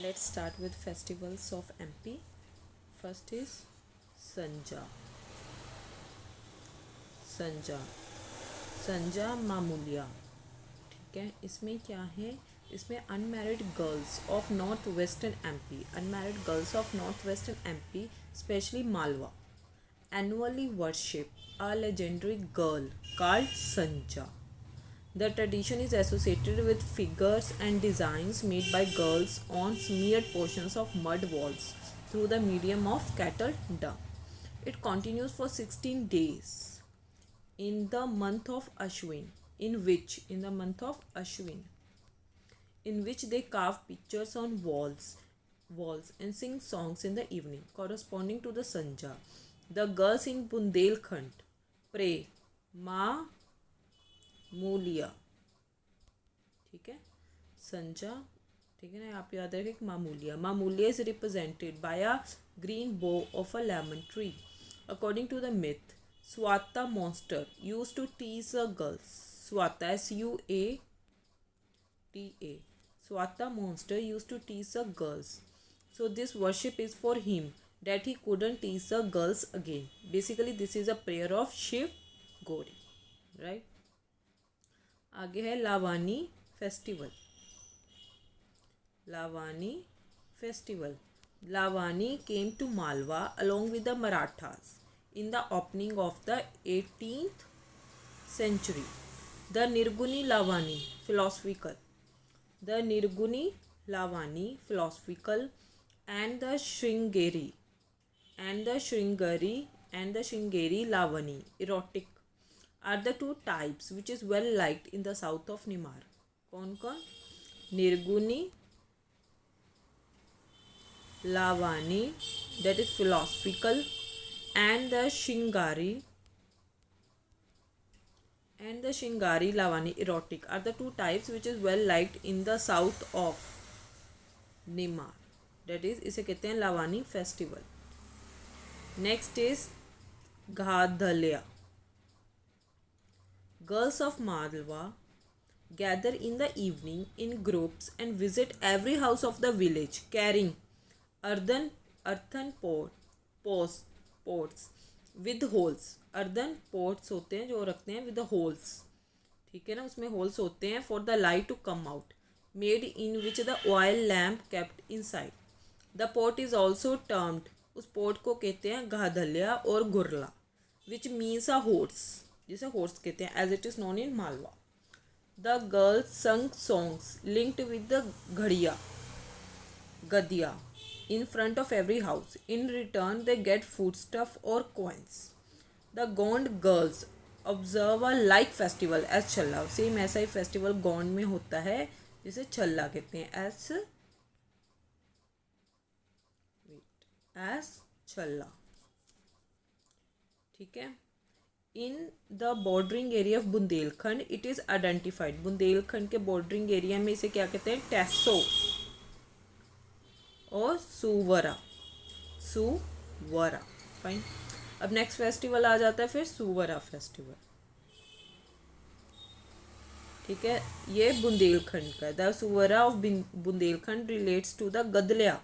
Let's start with festivals of MP. First is संजा. संजा संजा मामूलिया. ठीक है, इसमें क्या है? इसमें unmarried girls of north western MP, unmarried girls of north western MP, specially Malwa, annually worship a legendary girl called Sanja. The tradition is associated with figures and designs made by girls on smeared portions of mud walls through the medium of cattle dung. It continues for 16 days in the month of Ashwin, in which they carve pictures on walls and sing songs in the evening corresponding to the Sanja. The girls in Bundelkhand pray Ma Mooliya. ठीक है, संजा. ठीक है ना, आप याद रखें कि Mamulia. Mamulia is represented by a green bough of a lemon tree. According to the myth, Swata monster used to tease a girls. Swata SUATA. Swata monster used to tease the girls. So this worship is for him that he couldn't tease the girls again. Basically this is a prayer of Shiv Gori. Right? आगे है Lavani festival. Lavani festival. Lavani came to Malwa along with the Marathas in the opening of the 18th century. The Nirguni Lavani philosophical. The Nirguni Lavani philosophical and the Shringeri Lavani erotic are the two types which is well liked in the south of Nimar. कौन कौन? Nirguni Lavani, that is philosophical, and the Shingari Lavani erotic are the two types which is well liked in the south of Nimar. That is, इसे कहते हैं Lavani festival. Next is Ghadlya. Girls of Malwa gather in the evening in groups and visit every house of the village carrying earthen pots with holes. earthen pots होते हैं जो रखते हैं with the holes. ठीक है ना, उसमें holes होते हैं for the light to come out, made in which the oil lamp kept inside. The pot is also termed, उस pot को कहते हैं घाधल्या और गुरला, which means a horse, जिसे horse कहते हैं, as it is known in Malwa. The girls sung songs linked with the gadiya in front of every house. In return, they get foodstuff or coins. The Gond girls observe a like festival as Challa. Same ऐसा ही festival Gond में होता है जिसे Challa कहते हैं, as Challa. ठीक है. In the bordering area of Bundelkhand it is identified. Bundelkhand के bordering area में इसे क्या कहते हैं? टेसो और सुवरा. फाइन. अब नेक्स्ट फेस्टिवल आ जाता है फिर सुवरा फेस्टिवल. ठीक है, ये बुंदेलखंड का. The Suvra of Bundelkhand relates to the Gadliya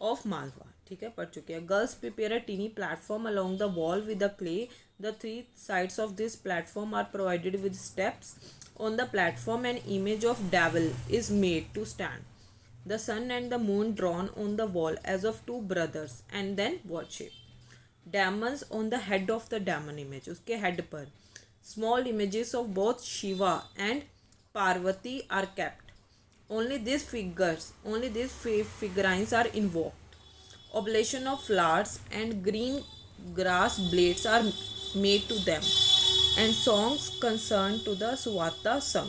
of Malwa. ठीक है, पढ़ चुके हैं. Girls prepare a tiny platform along the wall with the clay. The three sides of this platform are provided with steps. On the platform, an image of devil is made to stand. The sun and the moon drawn on the wall as of two brothers and then worship. Demons on the head of the demon image. उसके head पर small images of both Shiva and Parvati are kept. Only these figurines are invoked. Oblation of flowers and green grass blades are made to them, and songs concerned to the Suwata sung.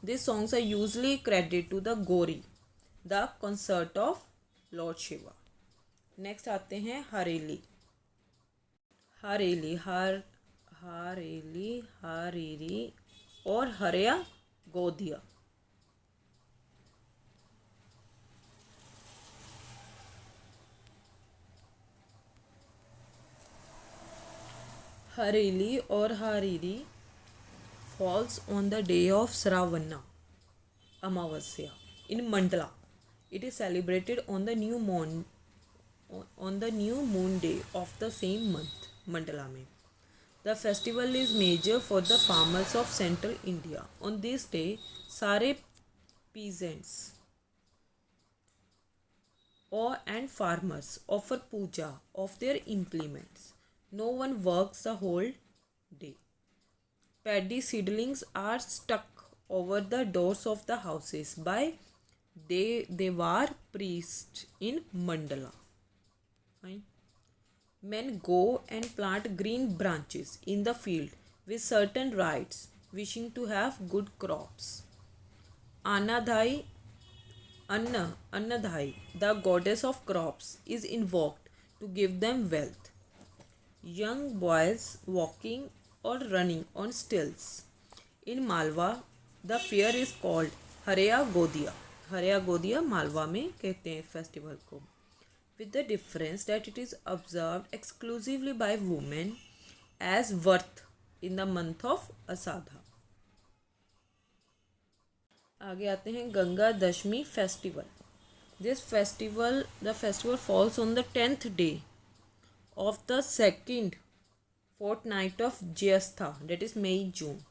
These songs are usually credited to the Gori, the consort of Lord Shiva. Next आते हैं हरेली. हरेली और हरिया गोदिया. हरेली और हारीरी falls on the day of Sravana Amavasya in Mandala. It is celebrated on the new moon day of the same month, Mandala mein. The festival is major for the farmers of central India. On this day, sare peasants and farmers offer puja of their implements. No one works the whole day. Paddy seedlings are stuck over the doors of the houses by Devar priests in Mandala. Fine. Men go and plant green branches in the field with certain rites, wishing to have good crops. Anadhai, Annadhai, the goddess of crops, is invoked to give them wealth. Young boys walking or running on stilts. In Malwa, the fair is called Haraya Godia. Haraya Godia Malwa में कहते हैं festival को, with the difference that it is observed exclusively by women as Varth in the month of Asadha. आगे आते हैं Ganga Dashami festival. This festival, the festival falls on the 10th day of the second fortnight of Jyestha, that is May-June.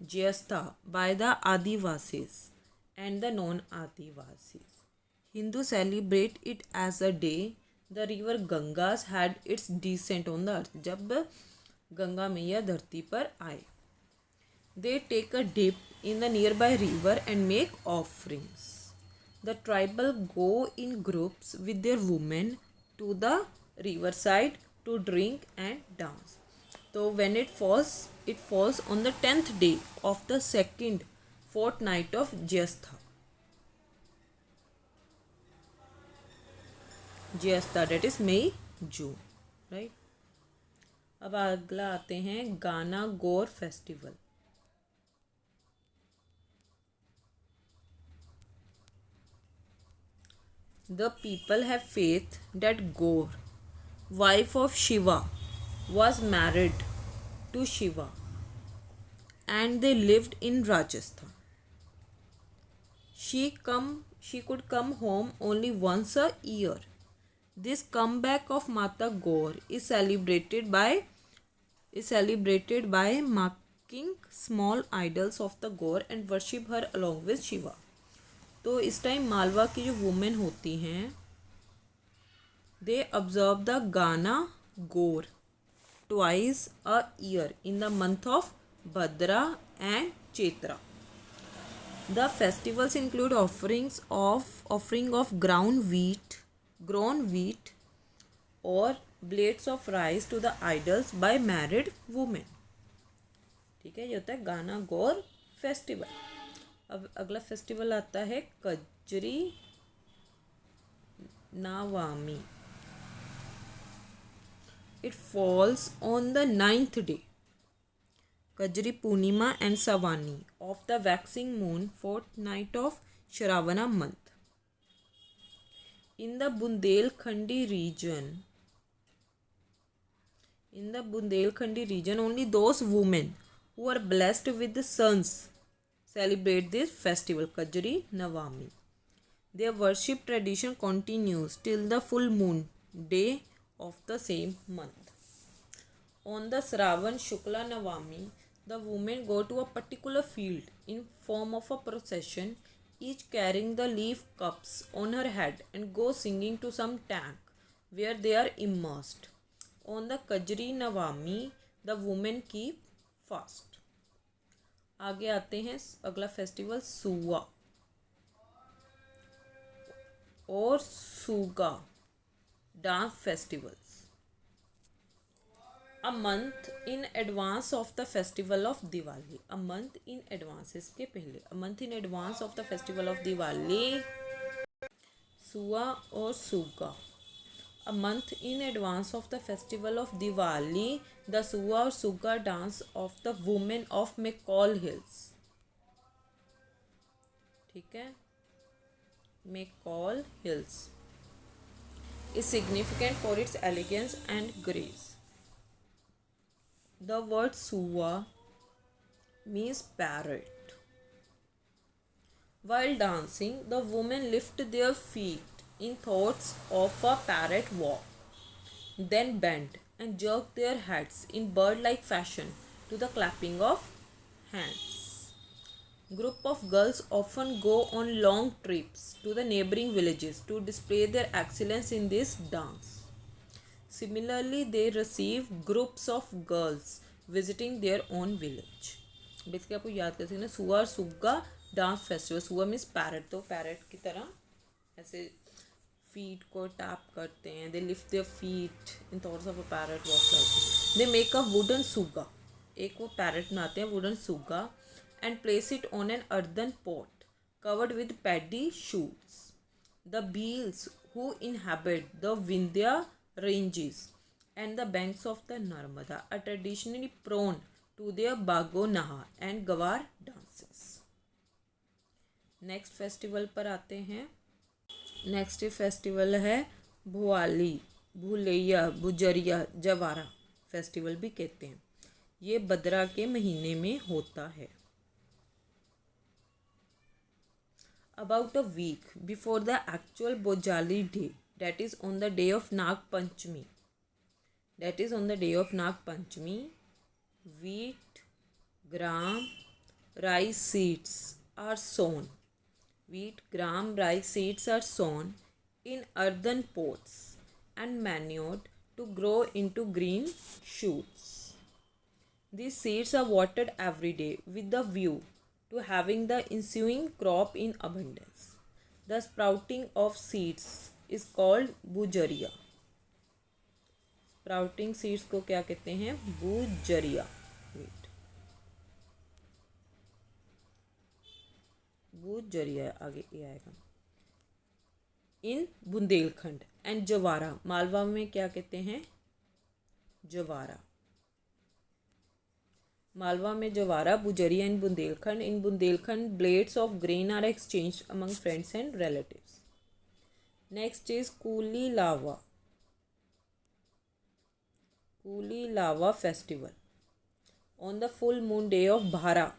Jyestha by the Adivasis and the non-Adivasis. Hindus celebrate it as a day the river Gangas had its descent on the earth. जब गंगा मैया धरती पर आए. They take a dip in the nearby river and make offerings. The tribal go in groups with their women to the riverside to drink and dance. So when it falls on the 10th day of the second fortnight of Jyestha. Jyestha, that is May, June, right? अब अगला आते हैं गाना गौर festival. The people have faith that Gaur, wife of Shiva, was married to Shiva and they lived in Rajasthan. She could come home only once a year. This comeback of Mata Gaur is celebrated by making small idols of the Gaur and worship her along with Shiva. तो इस time Malwa की जो women होती हैं, दे observe the Gana Gaur twice a year in the month of Bhadra and Chaitra. The festivals include offering of grown wheat और blades of rice to the idols by married women. ठीक है, ये होता है गाना गौर फेस्टिवल. अब अगला फेस्टिवल आता है Kajri Navami. It falls on the 9th day Kajri Purnima and Savani of the waxing moon fortnight of Shravana month. In the Bundelkhandi region only those women who are blessed with sons celebrate this festival, Kajri Navami. Their worship tradition continues till the full moon day of the same month. On the Sravan Shukla Navami, the women go to a particular field in form of a procession, each carrying the leaf cups on her head and go singing to some tank where they are immersed. On the Kajri Navami, the women keep fast. आगे आते हैं अगला festival Suva और Suga dance festivals. A month in advance of the festival of Diwali. A month in advance, इसके पहले a month in advance of the festival of Diwali. Sua और Suga. A month in advance of the festival of Diwali, the Sua or Suga dance of the women of McCall Hills. ठीक है, McCall Hills is significant for its elegance and grace. The word Sua means parrot. While dancing, the women lift their feet in thoughts of a parrot walk, then bend and jerk their heads in bird-like fashion to the clapping of hands. Group of girls often go on long trips to the neighboring villages to display their excellence in this dance. Similarly, they receive groups of girls visiting their own village. Basically आपको याद कर सकते हैं ना, सुआ और Sugga dance festival. Sua means parrot, तो parrot की तरह ऐसे फीट को टैप करते हैं. They lift their feet in thoughts of a parrot walk like. They make a wooden Sugga, एक वो पैरट बनाते हैं वुडन सुग्गा, and place it on an earthen pot covered with paddy shoots. The Bhils, who inhabit the Vindhya ranges and the banks of the Narmada, are traditionally prone to their Bago Naha and Gawar dances. Next festival पर आते हैं. Next festival है भुआली, भुलैया, बुजरिया, जवारा festival भी कहते हैं. ये बदरा के महीने में होता है. About a week before the actual Bojali day, that is on the day of Nag Panchami. Wheat, gram, rice seeds are sown. In earthen pots and manured to grow into green shoots. These seeds are watered every day with the view to having the ensuing crop in abundance. The sprouting of seeds is called bujaria. Sprouting seeds को क्या कहते हैं? बुजरिया. बुजरिया आगे ये आएगा. In Bundelkhand and Jawara, Malwa में क्या कहते हैं? जवारा. मालवा में Jawara, Bujaria in Bundelkhand. In Bundelkhand blades of grain are exchanged among friends and relatives. Next is Kooli Lava festival on the full moon day of Bhara.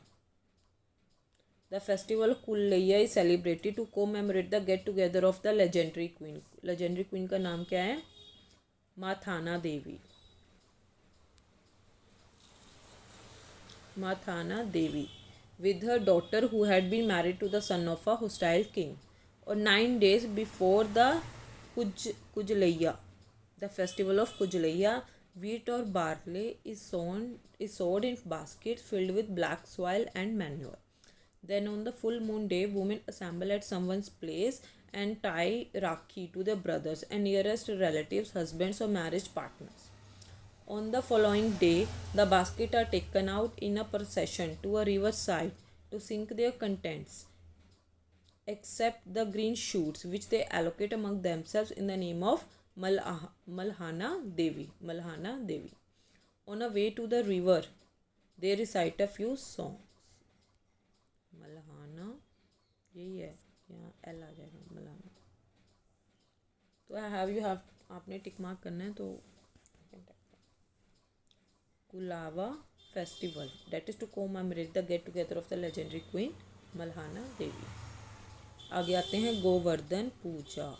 The festival Kullaiya is celebrated to commemorate the get together of the legendary queen. Legendary queen का नाम क्या है? माथाना देवी with her daughter who had been married to the son of a hostile king. Or 9 days before the Kujlaiya, the festival of Kujlaiya, wheat or barley is sowed in baskets filled with black soil and manure. Then on the full moon day, women assemble at someone's place and tie rakhi to their brothers and nearest relatives, husbands or marriage partners. On the following day, the baskets are taken out in a procession to a river side to sink their contents, except the green shoots which they allocate among themselves in the name of Malhana Devi. On a way to the river, they recite a few songs. मल्हाना यही है, यहाँ L आ जाएगा मल्हाना. तो आपने tick mark करना है. तो कुलावा festival, that is to commemorate the get together of the legendary queen मल्हाना देवी. आगे आते हैं गोवर्धन पूजा.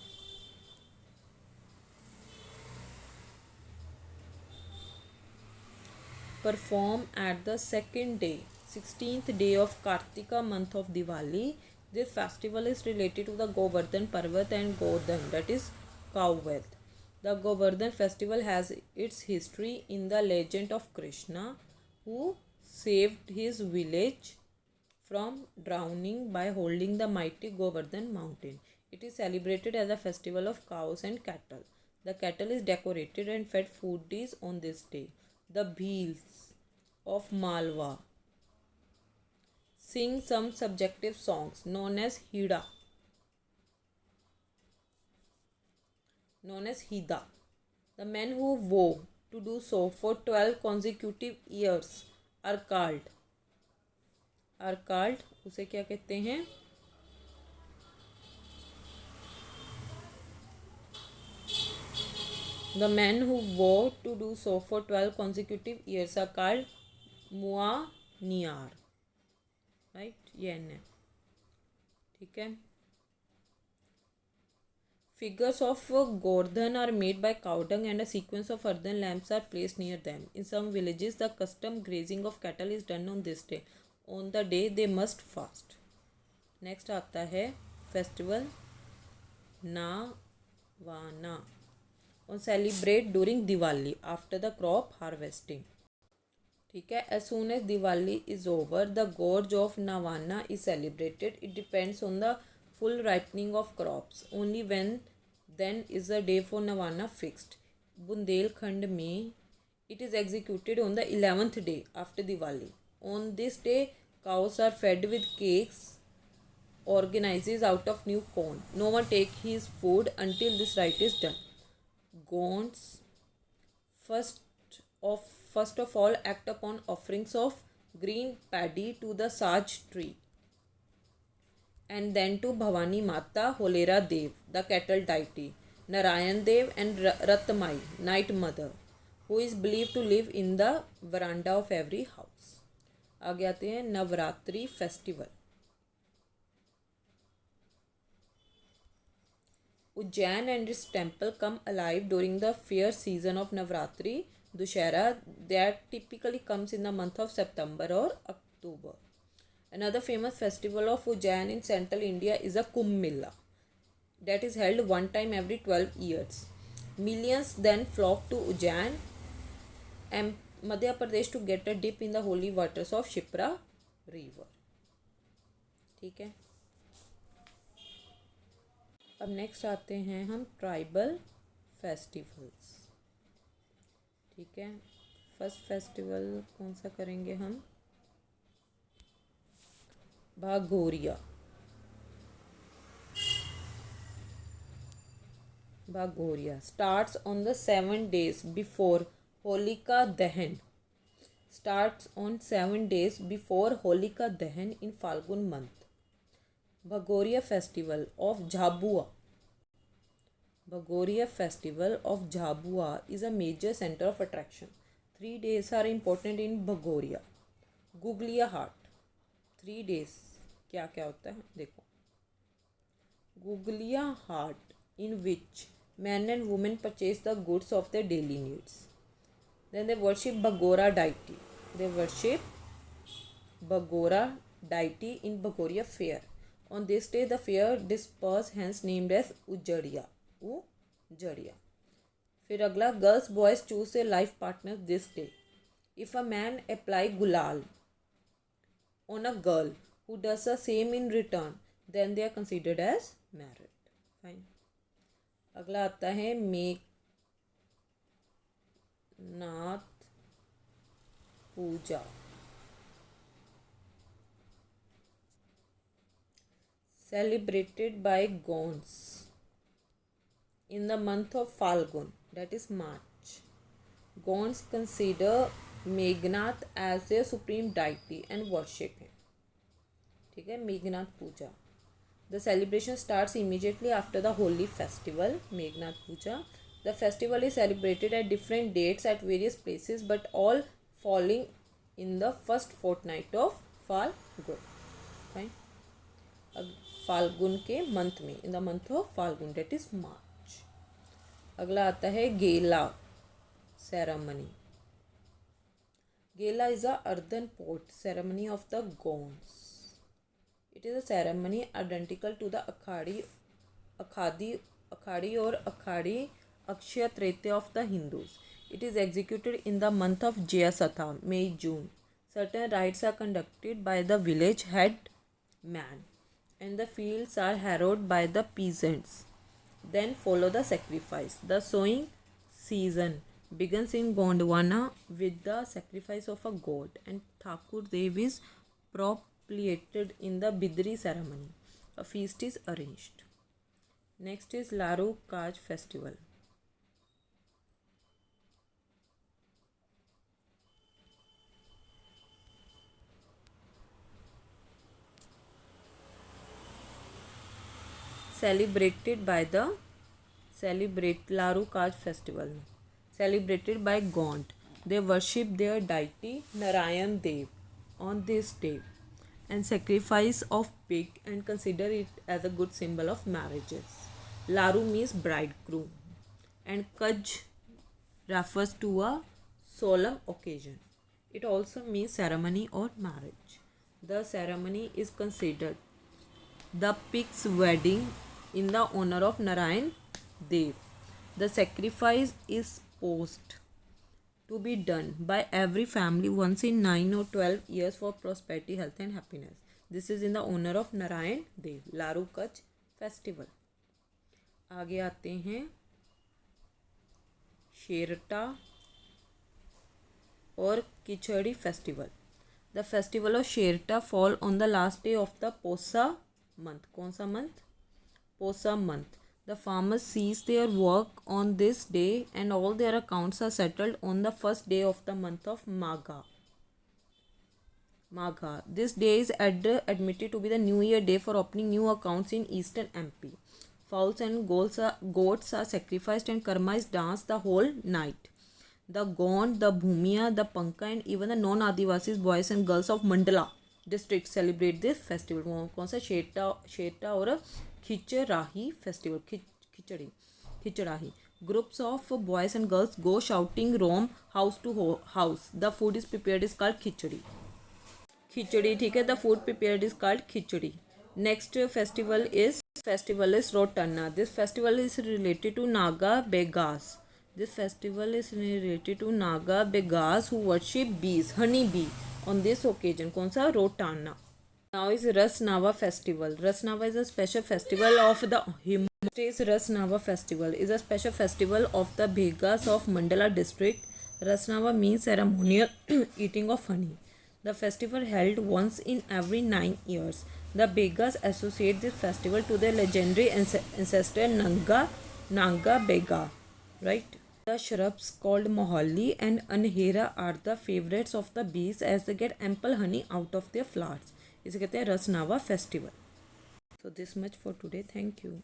Perform at the second day, 16th day of Kartika month of Diwali. This festival is related to the Govardhan Parvat and Godhan, that is cow wealth. The Govardhan festival has its history in the legend of Krishna, who saved his village from drowning by holding the mighty Govardhan mountain. It is celebrated as a festival of cows and cattle. The cattle is decorated and fed foodies on this day. The Bhils of Malwa sing some subjective songs known as Hida. The men who vow to do so for 12 consecutive years are called उसे क्या कहते हैं? The men who vow to do so for 12 consecutive years are called Muaniyar. Right, ये N है. ठीक है। Figures of Gordhan are made by cow dung and a sequence of earthen lamps are placed near them. In some villages, the custom grazing of cattle is done on this day. On the day, they must fast. Next आता है festival Navana. On celebrate during Diwali after the crop harvesting. ठीक है। As soon as Diwali is over, the gorge of Navana is celebrated. It depends on the full ripening of crops. Only when then is the day for Navana fixed. Bundelkhand में it is executed on the 11th day after Diwali. On this day, cows are fed with cakes organizes out of new corn. No one take his food until this rite is done. Gaunts first of first of all act upon offerings of green paddy to the Saj tree, and then to Bhavani Mata, Holera Dev, the cattle deity, Narayan Dev, and Ratmai, night mother, who is believed to live in the veranda of every house. आगे आते हैं Navratri festival. Ujjain and its temple come alive during the fair season of Navratri, Dussehra, that typically comes in the month of September or October. Another famous festival of Ujjain in central India is a Kumbh Mela that is held one time every 12 years. Millions then flock to Ujjain and Madhya Pradesh to get a dip in the holy waters of Shipra river. ठीक है। अब next आते हैं हम tribal festivals. ठीक है। First festival कौन सा करेंगे हम? भागोरिया। भागोरिया starts on the 7 days before Holika Dahan. Starts on 7 days before Holika Dahan in Falgun month. Bhagoria festival of Jhabua. Bhagoria festival of Jhabua is a major center of attraction. 3 days are important in Bhagoria. Guglia Haat. 3 days क्या क्या होता है देखो। Guglia Haat, in which men and women purchase the goods of their daily needs. Then they worship Bhagora deity. They worship Bhagora deity in Bhagoria fair. On this day, the fair disperse, hence named as Ujjadiya. Ujjadiya. फिर अगला girls boys choose a life partner this day. If a man apply gulal on a girl who does the same in return, then they are considered as married. Fine. अगला आता है मेघनाथ पूजा. Celebrated by Gonds in the month of Falgun, that is March. Gonds consider Meghnath as their supreme deity and worship him. ठीक है, मेघनाथ पूजा. The celebration starts immediately after the holy festival, Meghnath Puja. The festival is celebrated at different dates at various places, but all falling in the first fortnight of Falgun. Fine. Phalgun के month में, in the month of Phalgun, date is March. अगला आता है Gela ceremony. Gela is a earthen pot ceremony of the Gonds. It is a ceremony identical to the Akhadi और Akhadi Akshay Tritiya of the Hindus. It is executed in the month of Jyeshtha, May, June. Certain rites are conducted by the village head man, and the fields are harrowed by the peasants. Then follow the sacrifice. The sowing season begins in Gondwana with the sacrifice of a goat, and Thakur Dev is propitiated in the Bidri ceremony. A feast is arranged. Next is Laru Kaj festival. Celebrated Laru Kaj festival. Celebrated by Gond. They worship their deity Narayan Dev on this day. and sacrifice of pig and consider it as a good symbol of marriages. Laru means bridegroom and Kaj refers to a solemn occasion. It also means ceremony or marriage. The ceremony is considered the pig's wedding in the honor of Narayan Dev. The sacrifice is supposed to be done by every family once in 9 or 12 years for prosperity, health and happiness. This is in the honor of Narayan Dev. Laru Kach festival. आगे आते हैं शेरटा और Khichdi festival. The festival of Sherta fall on the last day of the Posa month. कौन सा month? Posa month. The farmers cease their work on this day and all their accounts are settled on the first day of the month of Magha. This day is admitted to be the New Year day for opening new accounts in eastern MP. Fowls and goats are sacrificed and karma is danced the whole night. The Gond, the Bhumiya, the Panka and even the non-Adivasis boys and girls of Mandala district celebrate this festival. कौन सा? शेरटा और खिचराही festival. खिचड़ाही. Groups of boys and girls go shouting roam house to house. The food is prepared is called खिचड़ी. ठीक है. The food prepared is called khichdi. Next festival is Rotanna. This festival is related to Naga Begas. Who worship bees, honey bee. On this occasion, कौन सा? Rotanna. Now is Ras Nava festival. Ras Nava is a special festival of the Ras Nava festival is a special festival of the Bhegas of Mandala district. Ras Nava means ceremonial eating of honey. The festival held once in every 9 years. The Bhegas associate this festival to their legendary ancestor Nanga Bega. Right? The shrubs called Mohalli and Anhera are the favorites of the bees as they get ample honey out of their flowers. इसे कहते हैं रस नावा festival. So this much for today. Thank you.